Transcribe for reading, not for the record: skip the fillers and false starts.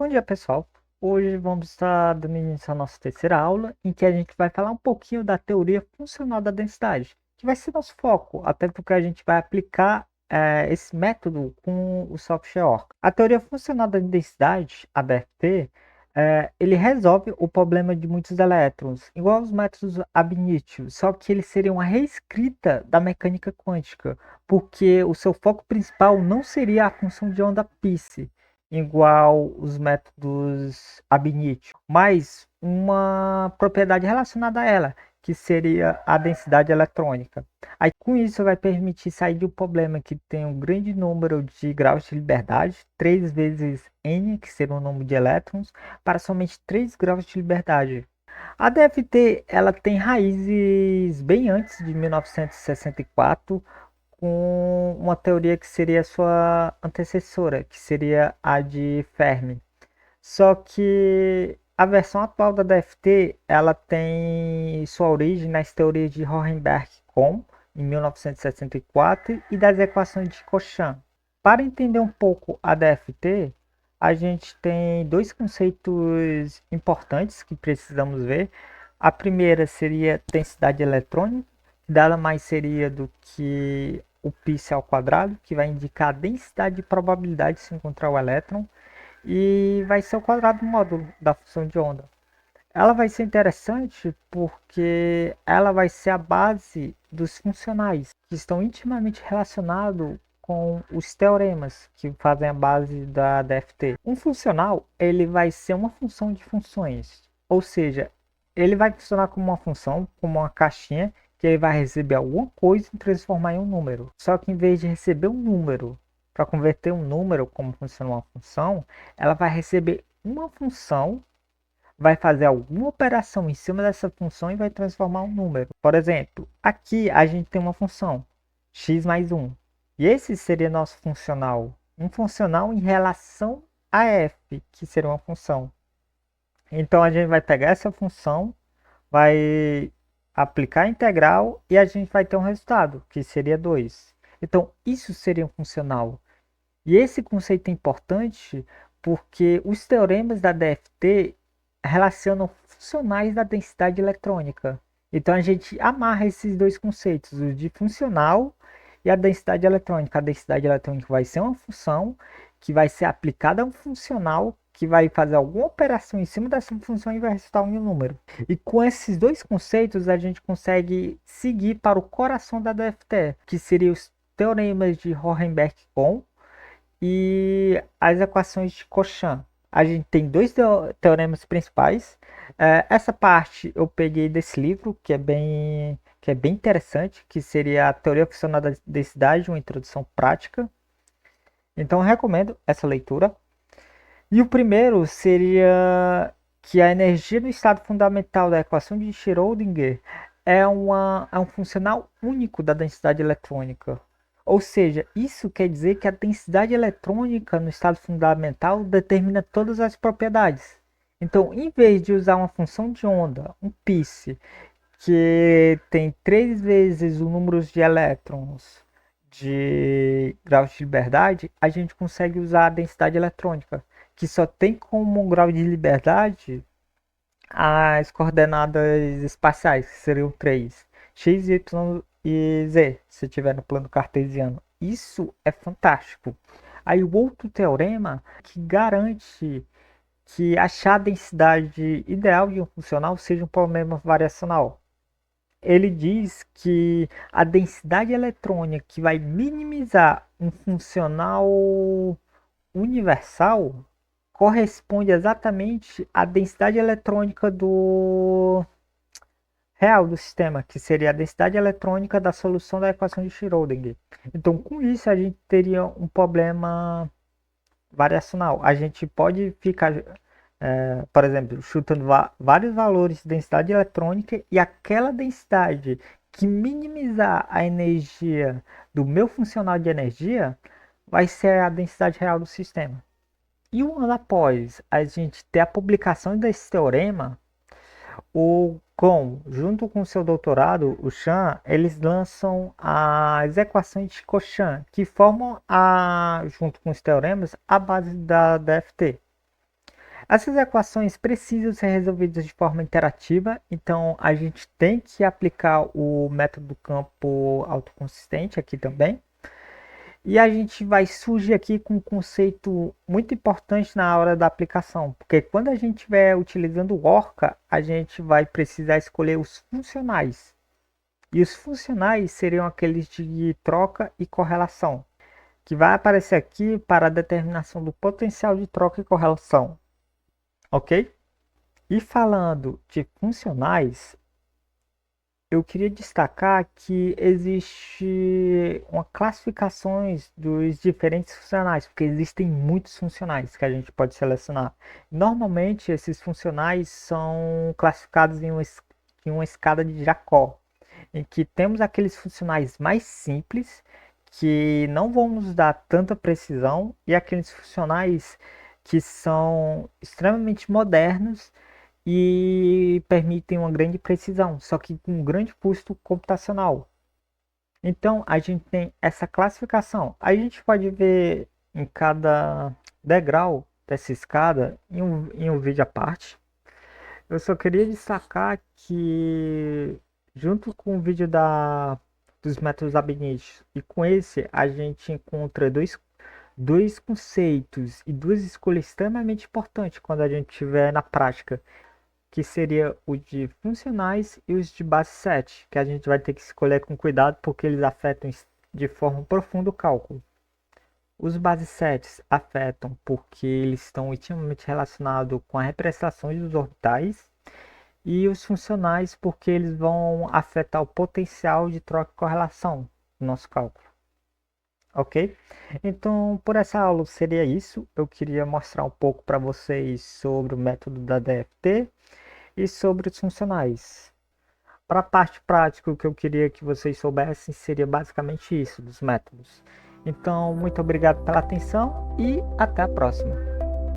Bom dia, pessoal. Hoje vamos estar dando início à nossa terceira aula, em que a gente vai falar um pouquinho da teoria funcional da densidade, que vai ser nosso foco, até porque a gente vai aplicar esse método com o software Orca. A teoria funcional da densidade, a DFT, ele resolve o problema de muitos elétrons, igual aos métodos ab initio, só que ele seria uma reescrita da mecânica quântica, porque o seu foco principal não seria a função de onda Peace, igual os métodos ab initio, mas uma propriedade relacionada a ela, que seria a densidade eletrônica. Aí com isso vai permitir sair do problema que tem um grande número de graus de liberdade, 3 vezes n, que seria o número de elétrons, para somente 3 graus de liberdade. A DFT ela tem raízes bem antes de 1964, com uma teoria que seria sua antecessora, que seria a de Fermi. Só que a versão atual da DFT ela tem sua origem nas teorias de Hohenberg-Kohn, em 1964, e das equações de Cauchy. Para entender um pouco a DFT, a gente tem dois conceitos importantes que precisamos ver. A primeira seria densidade eletrônica, que nada mais seria do que o π ao quadrado, que vai indicar a densidade de probabilidade de se encontrar o elétron, e vai ser o quadrado módulo da função de onda. Ela vai ser interessante porque ela vai ser a base dos funcionais, que estão intimamente relacionados com os teoremas que fazem a base da DFT. Um funcional, ele vai ser uma função de funções, ou seja, ele vai funcionar como uma função, como uma caixinha, que ele vai receber alguma coisa e transformar em um número. Só que em vez de receber um número, para converter um número como funciona uma função, ela vai receber uma função, vai fazer alguma operação em cima dessa função e vai transformar um número. Por exemplo, aqui a gente tem uma função x mais 1. E esse seria nosso funcional. Um funcional em relação a f, que seria uma função. Então a gente vai pegar essa função, vai aplicar a integral e a gente vai ter um resultado, que seria 2. Então isso seria um funcional. E esse conceito é importante porque os teoremas da DFT relacionam funcionais da densidade eletrônica. Então a gente amarra esses dois conceitos, o de funcional e a densidade eletrônica. A densidade eletrônica vai ser uma função que vai ser aplicada a um funcional que vai fazer alguma operação em cima dessa função e vai resultar em um número. E com esses dois conceitos a gente consegue seguir para o coração da DFT, que seria os teoremas de Hohenberg-Kohn e as equações de Cauchy. A gente tem dois teoremas principais. Essa parte eu peguei desse livro, que é bem interessante, que seria a Teoria Funcional da Densidade, uma introdução prática. Então eu recomendo essa leitura. E o primeiro seria que a energia no estado fundamental da equação de Schrödinger é um funcional único da densidade eletrônica. Ou seja, isso quer dizer que a densidade eletrônica no estado fundamental determina todas as propriedades. Então, em vez de usar uma função de onda, um π, que tem 3 vezes o número de elétrons de graus de liberdade, a gente consegue usar a densidade eletrônica, que só tem como grau de liberdade as coordenadas espaciais, que seriam 3, x, y e z, se estiver no plano cartesiano. Isso é fantástico. Aí o outro teorema que garante que achar a densidade ideal de um funcional seja um problema variacional. Ele diz que a densidade eletrônica que vai minimizar um funcional universal corresponde exatamente à densidade eletrônica do real do sistema, que seria a densidade eletrônica da solução da equação de Schrödinger. Então, com isso, a gente teria um problema variacional. A gente pode ficar, por exemplo, chutando vários valores de densidade eletrônica e aquela densidade que minimizar a energia do meu funcional de energia vai ser a densidade real do sistema. E um ano após a gente ter a publicação desse teorema, o Kohn, junto com seu doutorado, o Chan, eles lançam as equações de Cauchy, que formam, junto com os teoremas, a base da DFT. Essas equações precisam ser resolvidas de forma interativa, então a gente tem que aplicar o método do campo autoconsistente aqui também. E a gente vai surgir aqui com um conceito muito importante na hora da aplicação, porque quando a gente estiver utilizando o Orca, a gente vai precisar escolher os funcionais. E os funcionais seriam aqueles de troca e correlação, que vai aparecer aqui para a determinação do potencial de troca e correlação, ok? E falando de funcionais, eu queria destacar que existe uma classificações dos diferentes funcionais, porque existem muitos funcionais que a gente pode selecionar. Normalmente esses funcionais são classificados em uma escada de Jacob, em que temos aqueles funcionais mais simples que não vão nos dar tanta precisão e aqueles funcionais que são extremamente modernos e permitem uma grande precisão, só que com um grande custo computacional. Então a gente tem essa classificação. A gente pode ver em cada degrau dessa escada em um vídeo à parte. Eu só queria destacar que junto com o vídeo dos métodos Abnett e com esse a gente encontra dois conceitos e duas escolhas extremamente importantes quando a gente estiver na prática, que seria o de funcionais e os de base set, que a gente vai ter que escolher com cuidado porque eles afetam de forma profunda o cálculo. Os base sets afetam porque eles estão intimamente relacionados com a representação dos orbitais, e os funcionais porque eles vão afetar o potencial de troca e correlação do nosso cálculo. Ok? Então, por essa aula seria isso. Eu queria mostrar um pouco para vocês sobre o método da DFT e sobre os funcionais. Para a parte prática, o que eu queria que vocês soubessem seria basicamente isso, dos métodos. Então, muito obrigado pela atenção e até a próxima.